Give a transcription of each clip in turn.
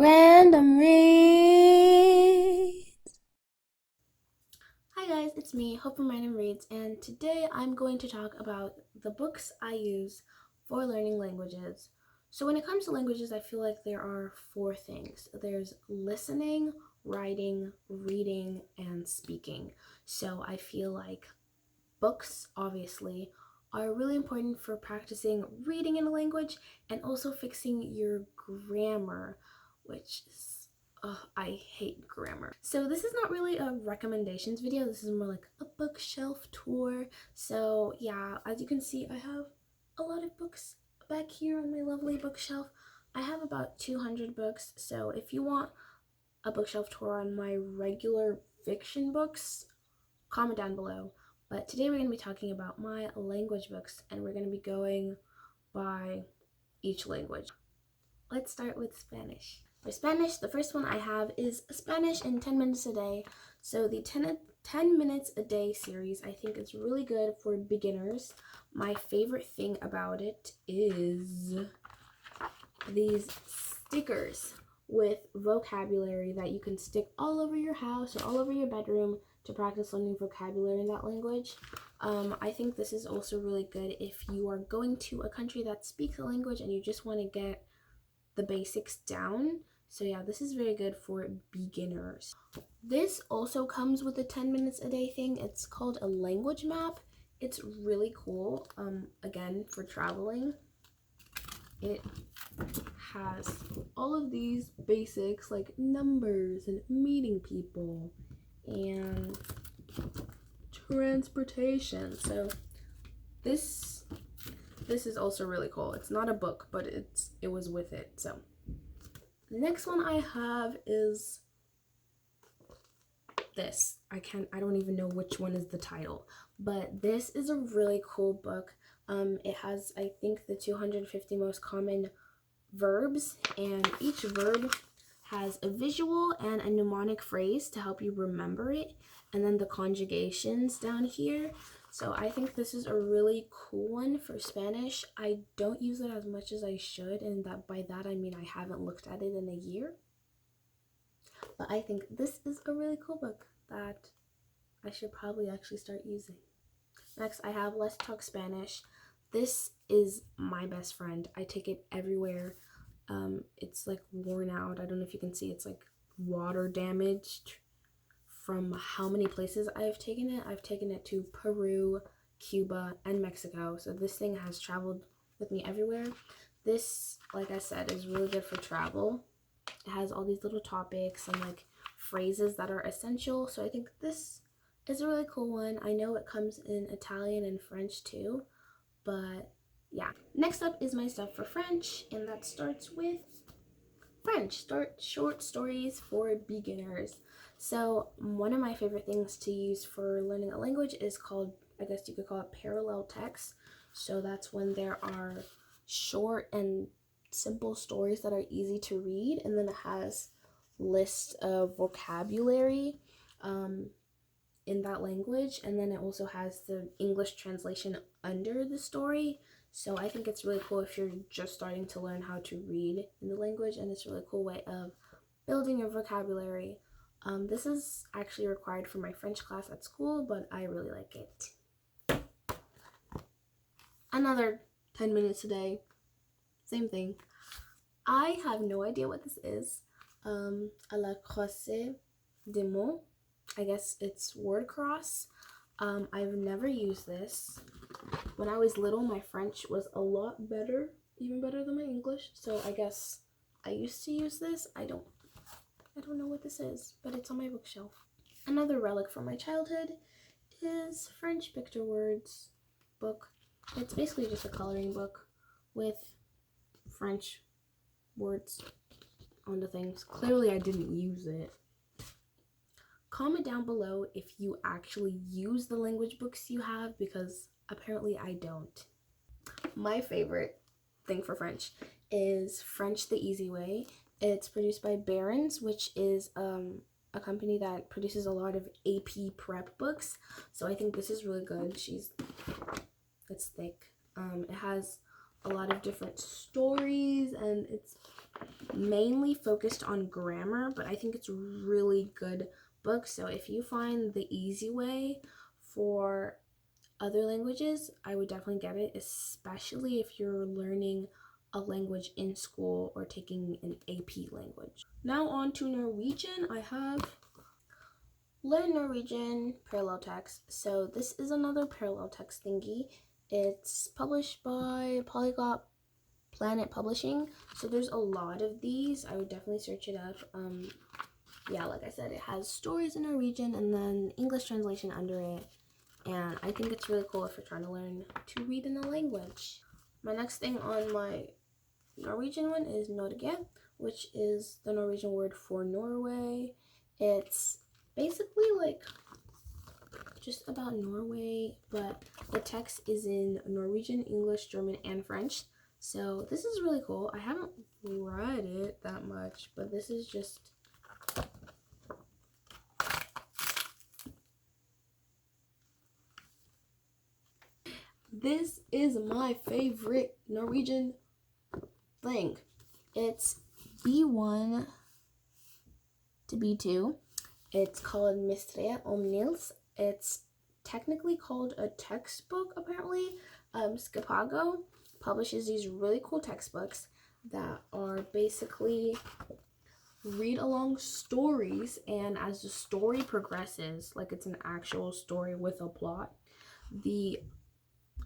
Random Read. Hi guys, it's me, Hope from Random Reads, and today I'm going to talk about the books I use for learning languages. So when it comes to languages, I feel like there are four things. There's listening, writing, reading, and speaking. So I feel like books, obviously, are really important for practicing reading in a language and also fixing your grammar, which is I hate grammar. So this is not really a recommendations video. This is more like a bookshelf tour. So yeah, as you can see, I have a lot of books back here on my lovely bookshelf. I have about 200 books. So if you want a bookshelf tour on my regular fiction books, comment down below. But today we're going to be talking about my language books, and we're going to be going by each language. Let's start with Spanish. For Spanish, the first one I have is Spanish in 10 minutes a day. So the 10 minutes a day series I think is really good for beginners. My favorite thing about it is these stickers with vocabulary that you can stick all over your house or all over your bedroom to practice learning vocabulary in that language. I think this is also really good if you are going to a country that speaks a language and you just want to get the basics down. So yeah, this is very good for beginners. This also comes with a 10 minutes a day thing. It's called a language map. It's really cool, again, for traveling. It has all of these basics like numbers and meeting people and transportation. So this is also really cool. It's not a book, but it was with it. So the next one I have is this. I don't even know which one is the title, but this is a really cool book. It has, I think, the 250 most common verbs, and each verb has a visual and a mnemonic phrase to help you remember it, and then the conjugations down here. So I think this is a really cool one for Spanish. I don't use it as much as I should, and that by that I mean I haven't looked at it in a year. But I think this is a really cool book that I should probably actually start using. Next, I have Let's Talk Spanish. This is my best friend. I take it everywhere. It's like worn out. I don't know if you can see. It's like water damaged from how many places I've taken it. I've taken it to Peru, Cuba, and Mexico. So this thing has traveled with me everywhere. This, like I said, is really good for travel. It has all these little topics and like phrases that are essential. So I think this is a really cool one. I know it comes in Italian and French too, but yeah. Next up is my stuff for French, and that starts with French, short stories for beginners. So one of my favorite things to use for learning a language is called, I guess you could call it parallel text. So that's when there are short and simple stories that are easy to read, and then it has lists of vocabulary in that language, and then it also has the English translation under the story. So I think it's really cool if you're just starting to learn how to read in the language, and it's a really cool way of building your vocabulary. This is actually required for my French class at school, but I really like it. Another 10 minutes a day, same thing. I have no idea what this is. À la croisée des mots. I guess it's word cross. I've never used this. When I was little, my French was a lot better, even better than my English. So I guess I used to use this. I don't know what this is, but it's on my bookshelf. Another relic from my childhood is French Picture Words book. It's basically just a coloring book with French words onto things. Clearly I didn't use it. Comment down below if you actually use the language books you have, because apparently I don't. My favorite thing for French is French the Easy Way. It's produced by Barron's, which is a company that produces a lot of AP prep books. So I think this is really good. It's thick. It has a lot of different stories, and it's mainly focused on grammar, but I think it's a really good book. So if you find the easy way for other languages, I would definitely get it, especially if you're learning a language in school or taking an AP language. Now on to Norwegian. I have Learn Norwegian Parallel Text. So this is another parallel text thingy. It's published by Polyglot Planet Publishing. So there's a lot of these. I would definitely search it up. Yeah, like I said, it has stories in Norwegian and then English translation under it. And I think it's really cool if you're trying to learn to read in a language. My next thing on my Norwegian one is Norge, which is the Norwegian word for Norway. It's basically like just about Norway, but the text is in Norwegian, English, German, and French. So this is really cool. I haven't read it that much, but this is just this is my favorite Norwegian thing. It's B1 to B2. It's called Mistreet om Nils. It's technically called a textbook, apparently. Skapago publishes these really cool textbooks that are basically read-along stories, and as the story progresses, like it's an actual story with a plot, the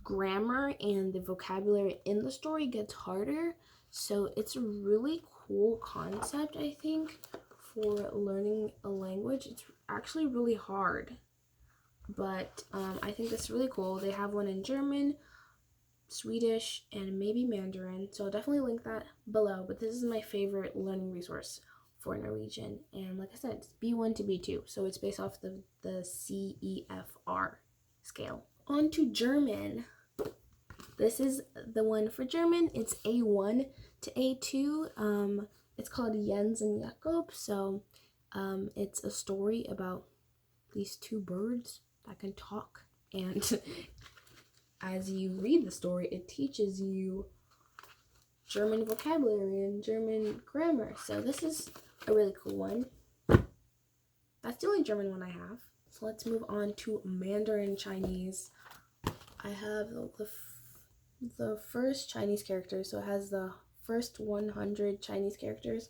grammar and the vocabulary in the story gets harder. So it's a really cool concept, I think, for learning a language. It's actually really hard, but I think that's really cool. They have one in German, Swedish, and maybe Mandarin, so I'll definitely link that below. But this is my favorite learning resource for Norwegian, and like I said, it's B1 to B2, so it's based off the CEFR scale. On to German. This is the one for German. It's A1 to A2. It's called Jens and Jakob. So it's a story about these two birds that can talk. And as you read the story, it teaches you German vocabulary and German grammar. So this is a really cool one. That's the only German one I have. So let's move on to Mandarin Chinese. I have the first Chinese characters, so it has the first 100 Chinese characters.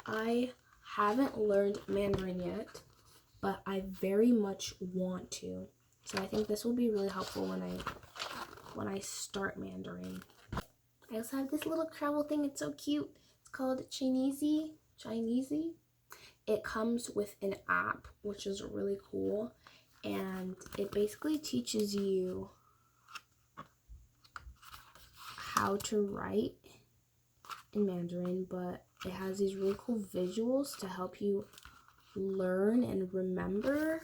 I haven't learned Mandarin yet, but I very much want to. So I think this will be really helpful when I start Mandarin. I also have this little travel thing. It's so cute. It's called Chinesey. It comes with an app, which is really cool, and it basically teaches you how to write in Mandarin, but it has these really cool visuals to help you learn and remember.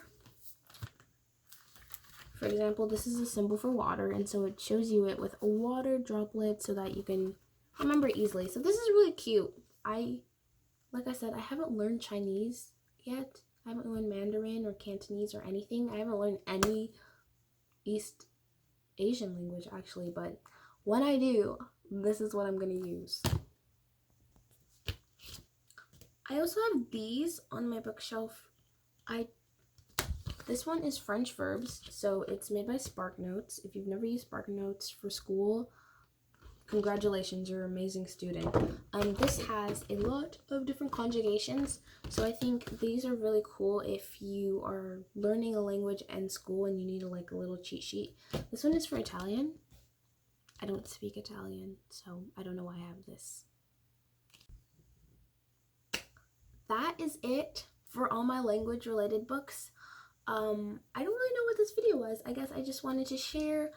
For example, this is a symbol for water, and so it shows you it with a water droplet so that you can remember easily. So this is really cute. Like I said, I haven't learned Chinese yet. I haven't learned Mandarin or Cantonese or anything. I haven't learned any East Asian language actually, but when I do, this is what I'm going to use. I also have these on my bookshelf. This one is French verbs, so it's made by SparkNotes. If you've never used SparkNotes for school, congratulations, you're an amazing student. This has a lot of different conjugations, so I think these are really cool if you are learning a language in school and you need a little cheat sheet. This one is for Italian. I don't speak Italian, so I don't know why I have this. That is it for all my language related books. I don't really know what this video was. I guess I just wanted to share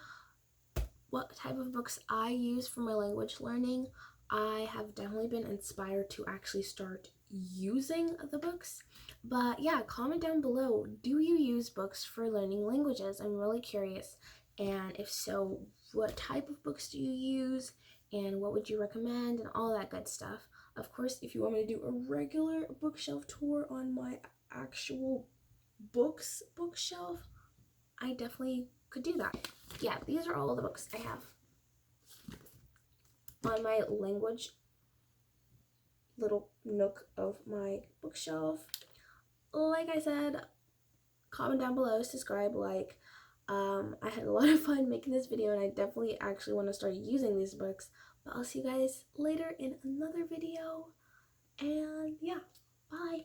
what type of books I use for my language learning. I have definitely been inspired to actually start using the books. But yeah, comment down below, do you use books for learning languages? I'm really curious. And if so, what type of books do you use? And what would you recommend? And all that good stuff. Of course, if you want me to do a regular bookshelf tour on my actual bookshelf, I definitely could do that. Yeah, these are all the books I have on my language little nook of my bookshelf. Like I said, comment down below, subscribe, like. I had a lot of fun making this video, and I definitely actually want to start using these books. But I'll see you guys later in another video. And yeah, bye.